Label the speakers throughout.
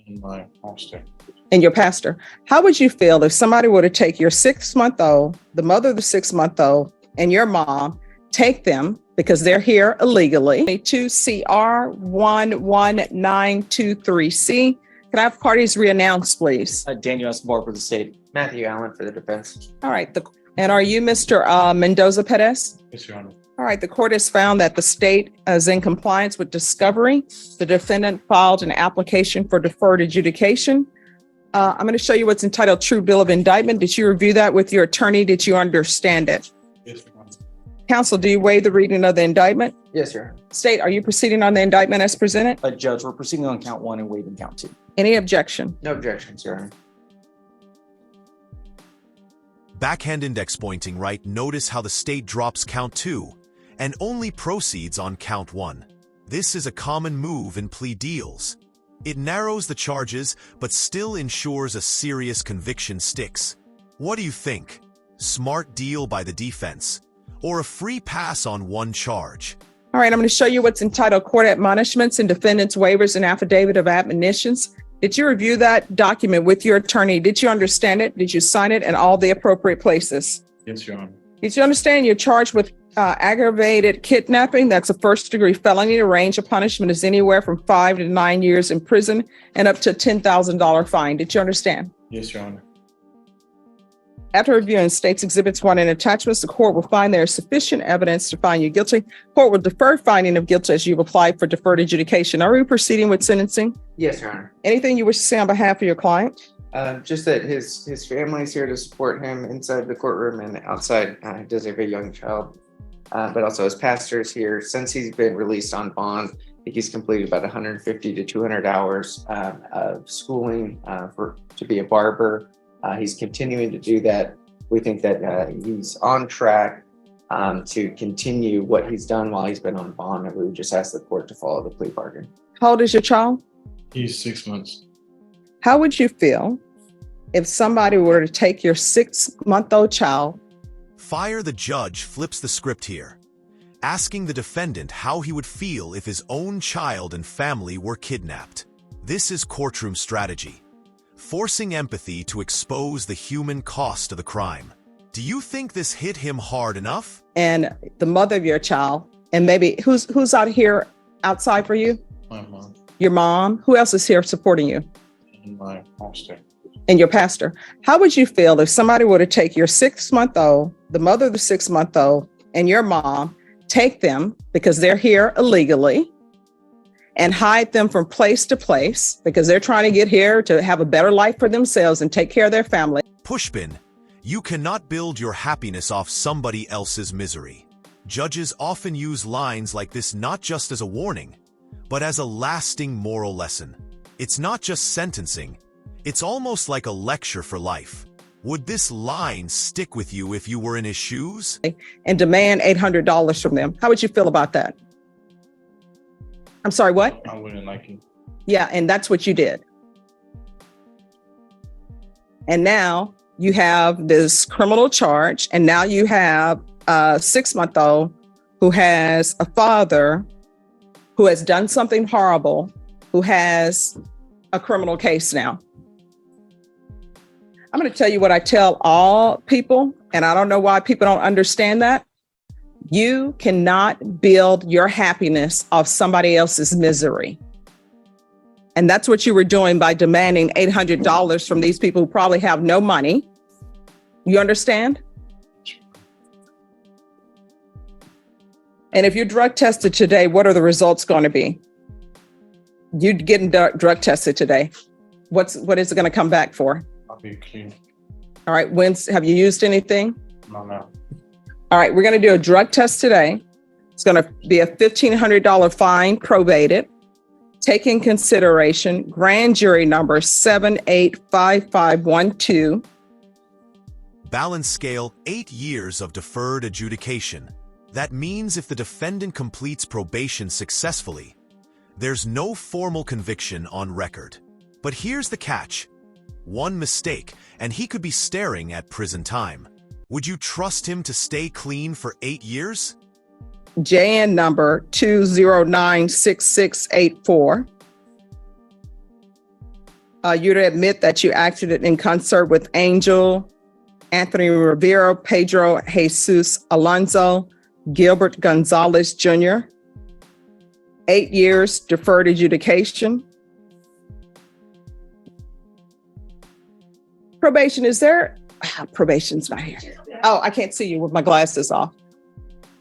Speaker 1: And my pastor.
Speaker 2: And your pastor. How would you feel if somebody were to take your 6-month-old, the mother of the 6-month-old, and your mom, take them because they're here illegally to CR 11923C? Can I have parties reannounced, please?
Speaker 3: Daniel S. Moore for the state.
Speaker 4: Matthew Allen for the defense.
Speaker 2: All right. And are you Mr. Mendoza Pettis?
Speaker 1: Yes, Your Honor.
Speaker 2: All right. The court has found that the state is in compliance with discovery. The defendant filed an application for deferred adjudication. I'm going to show you what's entitled True Bill of Indictment. Did you review that with your attorney? Did you understand it?
Speaker 1: Yes, Your Honor.
Speaker 2: Counsel, do you waive the reading of the indictment?
Speaker 4: Yes, Your Honor.
Speaker 2: State, are you proceeding on the indictment as presented?
Speaker 3: Judge, we're proceeding on count 1 and waiving count 2.
Speaker 2: Any objection?
Speaker 4: No objections, Your Honor.
Speaker 5: Backhand index pointing right, notice how the state drops count 2 and only proceeds on count 1. This is a common move in plea deals. It narrows the charges, but still ensures a serious conviction sticks. What do you think? Smart deal by the defense, or a free pass on one charge?
Speaker 2: All right, I'm going to show you what's entitled Court Admonishments and Defendant's Waivers and Affidavit of Admonitions. Did you review that document with your attorney? Did you understand it? Did you sign it in all the appropriate places?
Speaker 1: Yes, Your Honor.
Speaker 2: Did you understand you're charged with aggravated kidnapping? That's a first-degree felony. The range of punishment is anywhere from 5 to 9 years in prison and up to a $10,000 fine. Did you understand?
Speaker 1: Yes, Your Honor.
Speaker 2: After reviewing State's Exhibits 1 and attachments, the court will find there is sufficient evidence to find you guilty. Court will defer finding of guilt as you've applied for deferred adjudication. Are we proceeding with sentencing?
Speaker 4: Yes, Your Honor.
Speaker 2: Anything you wish to say on behalf of your client?
Speaker 4: Just that his family's here to support him inside the courtroom and outside. He does have a young child, but also his pastor's here. Since he's been released on bond, I think he's completed about 150 to 200 hours of schooling to be a barber. He's continuing to do that. We think that he's on track to continue what he's done while he's been on bond, and we would just ask the court to follow the plea bargain.
Speaker 2: How old is your child?
Speaker 1: He's 6 months.
Speaker 2: How would you feel if somebody were to take your 6-month-old child?
Speaker 5: Fire the judge flips the script here, asking the defendant how he would feel if his own child and family were kidnapped. This is courtroom strategy, forcing empathy to expose the human cost of the crime. Do you think this hit him hard enough?
Speaker 2: And the mother of your child, and maybe who's out here outside for you?
Speaker 1: My mom.
Speaker 2: Your mom. Who else is here supporting you?
Speaker 1: And my pastor.
Speaker 2: And your pastor. How would you feel if somebody were to take your 6-month-old, the mother of the 6-month-old, and your mom, take them because they're here illegally, and hide them from place to place because they're trying to get here to have a better life for themselves and take care of their family?
Speaker 5: Pushpin, you cannot build your happiness off somebody else's misery. Judges often use lines like this not just as a warning, but as a lasting moral lesson. It's not just sentencing, it's almost like a lecture for life. Would this line stick with you if you were in his shoes?
Speaker 2: And demand $800 from them. How would you feel about that? I'm sorry, what?
Speaker 1: I wouldn't like it.
Speaker 2: Yeah, and that's what you did. And now you have this criminal charge, and now you have a 6-month-old who has a father who has done something horrible, who has a criminal case now. I'm going to tell you what I tell all people, and I don't know why people don't understand that. You cannot build your happiness off somebody else's misery. And that's what you were doing by demanding $800 from these people who probably have no money. You understand? And if you're drug tested today, what are the results going to be? You're getting drug tested today. What is it going to come back for?
Speaker 1: I'll be clean.
Speaker 2: All right. Have you used anything?
Speaker 1: No.
Speaker 2: All right. We're going to do a drug test today. It's going to be a $1,500 fine, probated. Take in consideration grand jury number 785512.
Speaker 5: Balance scale, 8 years of deferred adjudication. That means if the defendant completes probation successfully, there's no formal conviction on record. But here's the catch. One mistake, and he could be staring at prison time. Would you trust him to stay clean for 8 years?
Speaker 2: JN number 2096684. You to admit that you acted in concert with Angel, Anthony Rivera, Pedro Jesus Alonso, Gilbert Gonzalez Jr. 8 years deferred adjudication. Probation, is there? Probation's not here. Oh, I can't see you with my glasses off.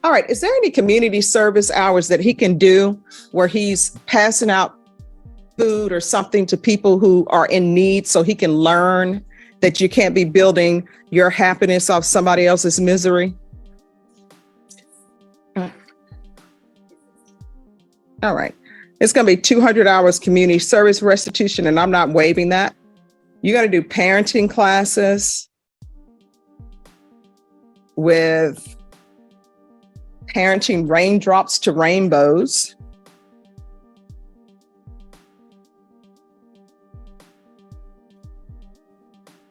Speaker 2: All right, is there any community service hours that he can do where he's passing out food or something to people who are in need so he can learn that you can't be building your happiness off somebody else's misery? All right. It's going to be 200 hours community service restitution, and I'm not waiving that. You got to do parenting classes with parenting raindrops to rainbows.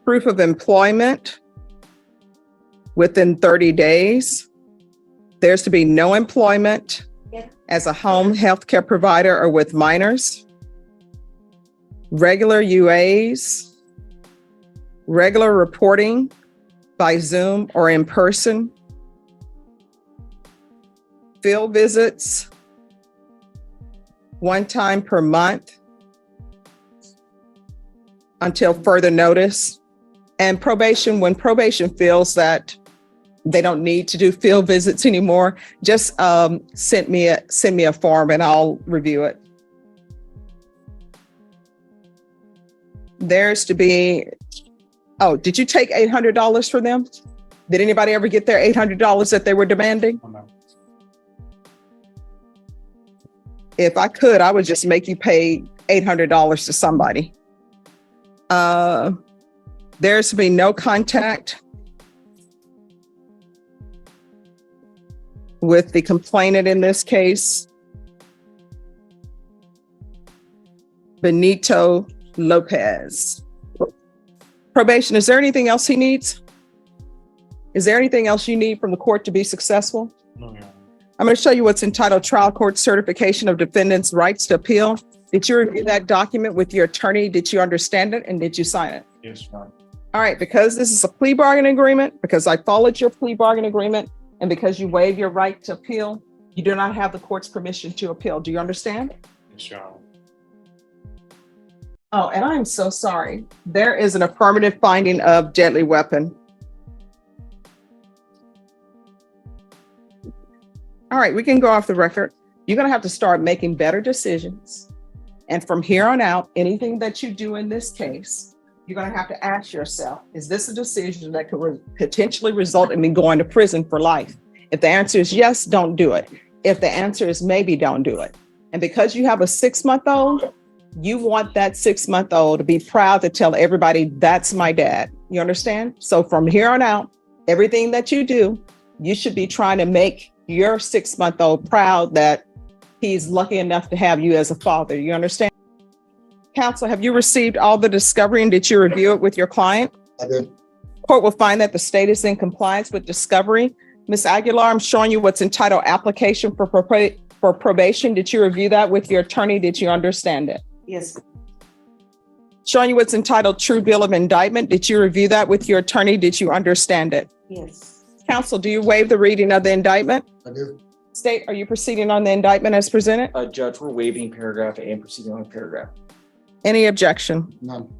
Speaker 2: Proof of employment within 30 days. There's to be no employment as a home health care provider or with minors. Regular UAs. Regular reporting by Zoom or in person. Field visits 1 time per month until further notice. And probation, when probation feels that they don't need to do field visits anymore, just send me a form and I'll review it. There's to be, oh, did you take $800 for them? Did anybody ever get their $800 that they were demanding?
Speaker 1: Oh, no.
Speaker 2: If I could, I would just make you pay $800 to somebody. There's to be no contact with the complainant in this case, Benito Lopez. Probation, is there anything else he needs? Is there anything else you need from the court to be successful?
Speaker 1: No, Your Honor.
Speaker 2: I'm going to show you what's entitled Trial Court Certification of Defendant's Rights to Appeal. Did you review that document with your attorney? Did you understand it? And did you sign it?
Speaker 1: Yes, Your Honor.
Speaker 2: All right, because this is a plea bargain agreement, because I followed your plea bargain agreement, and because you waive your right to appeal, you do not have the court's permission to appeal. Do you understand?
Speaker 1: Yes, Your Honor.
Speaker 2: Oh, and I'm so sorry. There is an affirmative finding of deadly weapon. All right, we can go off the record. You're going to have to start making better decisions. And from here on out, anything that you do in this case, you're going to have to ask yourself, is this a decision that could potentially result in me going to prison for life? If the answer is yes, don't do it. If the answer is maybe, don't do it. And because you have a 6-month-old, you want that 6-month-old to be proud to tell everybody, that's my dad. You understand? So from here on out, everything that you do, you should be trying to make your 6-month-old proud that he's lucky enough to have you as a father. You understand? Counsel, have you received all the discovery and did you review it with your client?
Speaker 6: I did.
Speaker 2: Court will find that the state is in compliance with discovery. Ms. Aguilar, I'm showing you what's entitled application for probation. Did you review that with your attorney? Did you understand it?
Speaker 7: Yes.
Speaker 2: Showing you what's entitled true bill of indictment. Did you review that with your attorney? Did you understand it?
Speaker 7: Yes.
Speaker 2: Counsel, do you waive the reading of the indictment?
Speaker 6: I do.
Speaker 2: State, are you proceeding on the indictment as presented?
Speaker 3: Judge, we're waiving paragraph A and proceeding on paragraph.
Speaker 2: Any objection?
Speaker 6: None.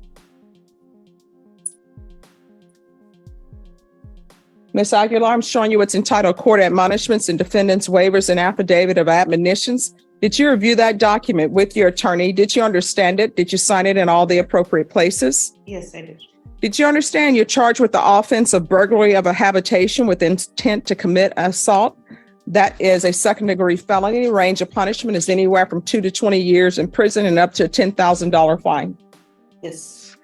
Speaker 2: Ms. Aguilar, I'm showing you what's entitled court admonishments and defendant's waivers and affidavit of admonitions. Did you review that document with your attorney? Did you understand it? Did you sign it in all the appropriate places?
Speaker 7: Yes, I did.
Speaker 2: Did you understand you're charged with the offense of burglary of a habitation with intent to commit assault? That is a 2nd-degree felony. The range of punishment is anywhere from 2 to 20 years in prison and up to a $10,000 fine.
Speaker 7: Yes.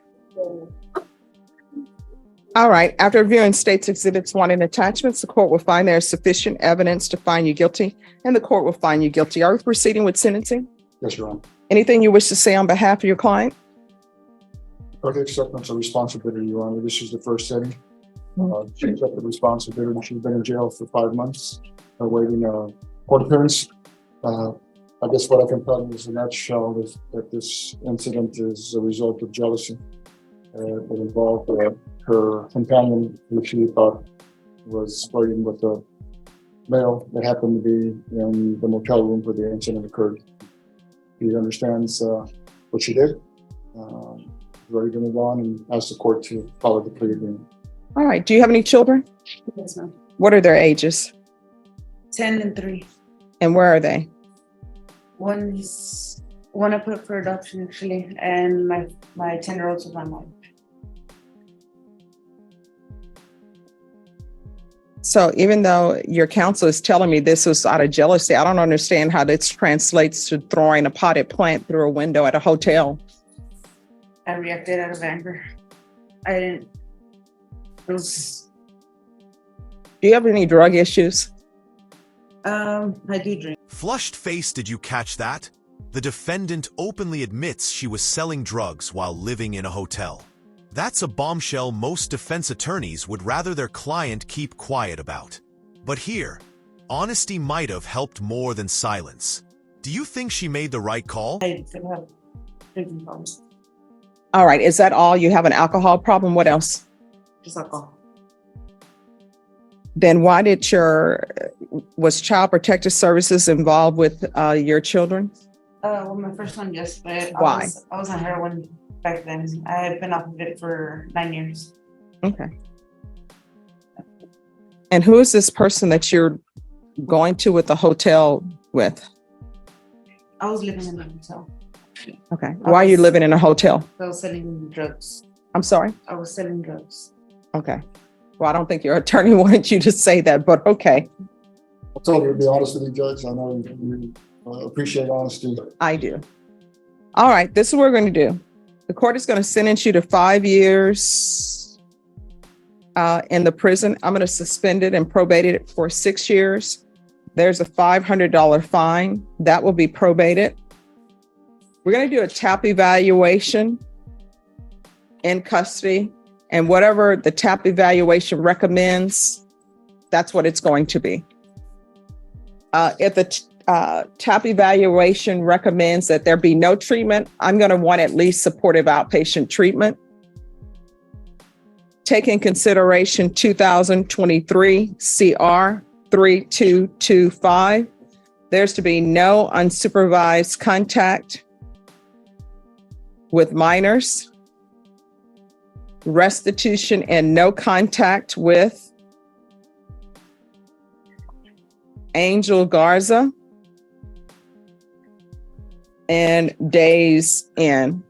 Speaker 2: All right. After reviewing State's Exhibits 1 and attachments, the court will find there is sufficient evidence to find you guilty, and the court will find you guilty. Are we proceeding with sentencing?
Speaker 6: Yes, Your Honor.
Speaker 2: Anything you wish to say on behalf of your client?
Speaker 6: Early acceptance of responsibility, Your Honor. This is the first setting. She accepted responsibility. She's been in jail for 5 months, awaiting court appearance. I guess what I can tell you is in a nutshell is that this incident is a result of jealousy. It involved her companion, who she thought was flirting with a male that happened to be in the motel room where the incident occurred. He understands what she did. Ready to move on and ask the court to follow the plea agreement.
Speaker 2: All right. Do you have any children?
Speaker 7: Yes, ma'am.
Speaker 2: What are their ages?
Speaker 7: 10 and 3.
Speaker 2: And where are they?
Speaker 7: One I put up for adoption actually, and my 10-year-old's with my mom.
Speaker 2: So even though your counsel is telling me this was out of jealousy, I don't understand how this translates to throwing a potted plant through a window at a hotel.
Speaker 7: I reacted out of anger. Do
Speaker 2: you have any drug issues?
Speaker 7: I do drink.
Speaker 5: Flushed face, did you catch that? The defendant openly admits she was selling drugs while living in a hotel. That's a bombshell most defense attorneys would rather their client keep quiet about. But here, honesty might have helped more than silence. Do you think she made the right call?
Speaker 7: I could have drinking problems.
Speaker 2: All right. Is that all? You have an alcohol problem? What else?
Speaker 7: Just alcohol.
Speaker 2: Then why did was Child Protective Services involved with your children?
Speaker 7: Well, my first one, yes, but
Speaker 2: Why?
Speaker 7: I was on heroin back then. I had been off of it for 9 years.
Speaker 2: Okay. And who is this person that you're going to with the hotel with?
Speaker 7: I was living in a hotel.
Speaker 2: Okay. Why are you living in a hotel?
Speaker 7: I was selling drugs.
Speaker 2: I'm sorry?
Speaker 7: I was selling drugs.
Speaker 2: Okay. Well, I don't think your attorney wanted you to say that, but okay.
Speaker 6: I told you to be honest with you, Judge. I know you appreciate honesty.
Speaker 2: I do. All right. This is what we're going to do. The court is going to sentence you to 5 years in the prison. I'm going to suspend it and probate it for 6 years. There's a $500 fine. That will be probated. We're going to do a TAP evaluation in custody, and whatever the TAP evaluation recommends, that's what it's going to be. If the TAP evaluation recommends that there be no treatment, I'm going to want at least supportive outpatient treatment. Take in consideration 2023 CR 3225. There's to be no unsupervised contact with minors, restitution and no contact with Angel Garza, and days in.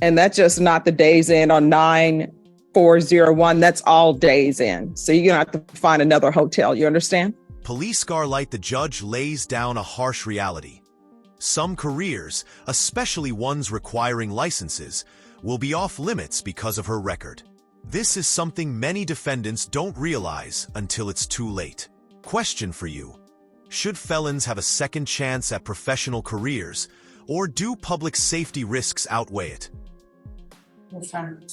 Speaker 2: And that's just not the days in on 9401. That's all days in. So you're going to have to find another hotel. You understand?
Speaker 5: Police Scarlight, the judge lays down a harsh reality. Some careers, especially ones requiring licenses, will be off limits because of her record. This is something many defendants don't realize until it's too late. Question for you. Should felons have a second chance at professional careers, or do public safety risks outweigh it?
Speaker 7: That's fine.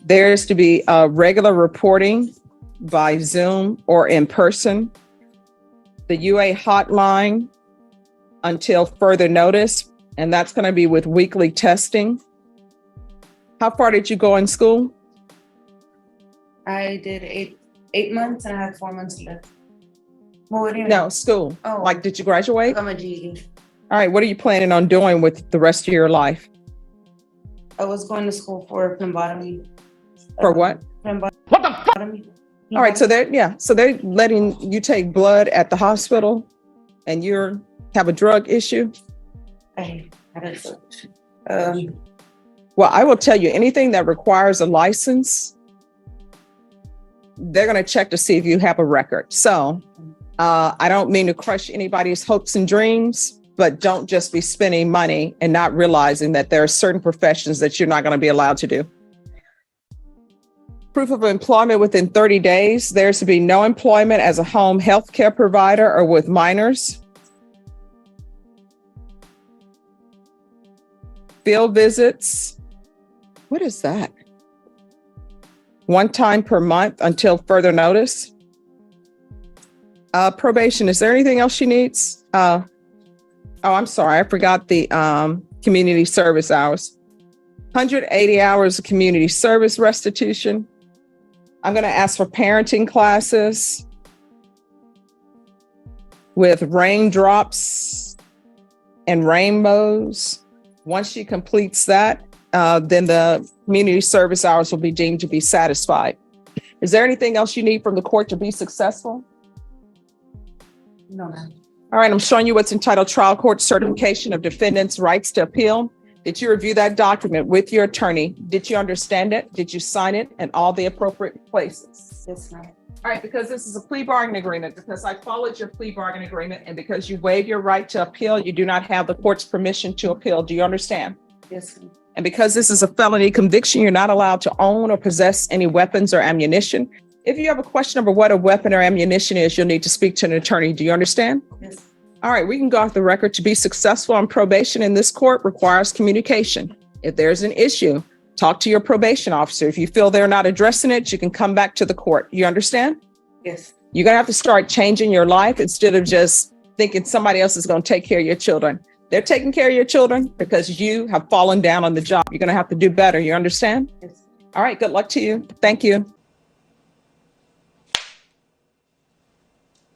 Speaker 2: There's to be regular reporting by Zoom or in person. The UA hotline until further notice, and that's going to be with weekly testing. How far did you go in school?
Speaker 7: I did eight months and I had 4 months left. Well, what do you mean?
Speaker 2: No, school.
Speaker 7: Oh.
Speaker 2: Like, did you graduate?
Speaker 7: I got my GED.
Speaker 2: All right. What are you planning on doing with the rest of your life?
Speaker 7: I was going to school for phlebotomy.
Speaker 2: For what?
Speaker 7: Phlebotomy.
Speaker 2: All right. So they're letting you take blood at the hospital and you have a drug issue?
Speaker 7: I had
Speaker 2: Well, I will tell you, anything that requires a license, they're going to check to see if you have a record. So I don't mean to crush anybody's hopes and dreams, but don't just be spending money and not realizing that there are certain professions that you're not going to be allowed to do. Proof of employment within 30 days. There's to be no employment as a home health care provider or with minors. Field visits. What is that? 1 time per month until further notice. Probation. Is there anything else she needs? Oh, I'm sorry. I forgot the community service hours. 180 hours of community service restitution. I'm going to ask for parenting classes with raindrops and rainbows. Once she completes that, then the community service hours will be deemed to be satisfied. Is there anything else you need from the court to be successful?
Speaker 7: No, ma'am.
Speaker 2: All right, I'm showing you what's entitled Trial Court Certification of Defendant's Rights to Appeal. Did you review that document with your attorney? Did you understand it? Did you sign it in all the appropriate places?
Speaker 7: Yes, ma'am.
Speaker 2: All right, because this is a plea bargain agreement, because I followed your plea bargain agreement, and because you waive your right to appeal, you do not have the court's permission to appeal. Do you understand?
Speaker 7: Yes, ma'am.
Speaker 2: And because this is a felony conviction, you're not allowed to own or possess any weapons or ammunition. If you have a question over what a weapon or ammunition is, you'll need to speak to an attorney. Do you understand?
Speaker 7: Yes.
Speaker 2: All right, we can go off the record. To be successful on probation in this court requires communication. If there's an issue, talk to your probation officer. If you feel they're not addressing it, you can come back to the court. You understand?
Speaker 7: Yes.
Speaker 2: You're going to have to start changing your life instead of just thinking somebody else is going to take care of your children. They're taking care of your children because you have fallen down on the job. You're going to have to do better. You understand?
Speaker 7: Yes.
Speaker 2: All right, good luck to you. Thank you.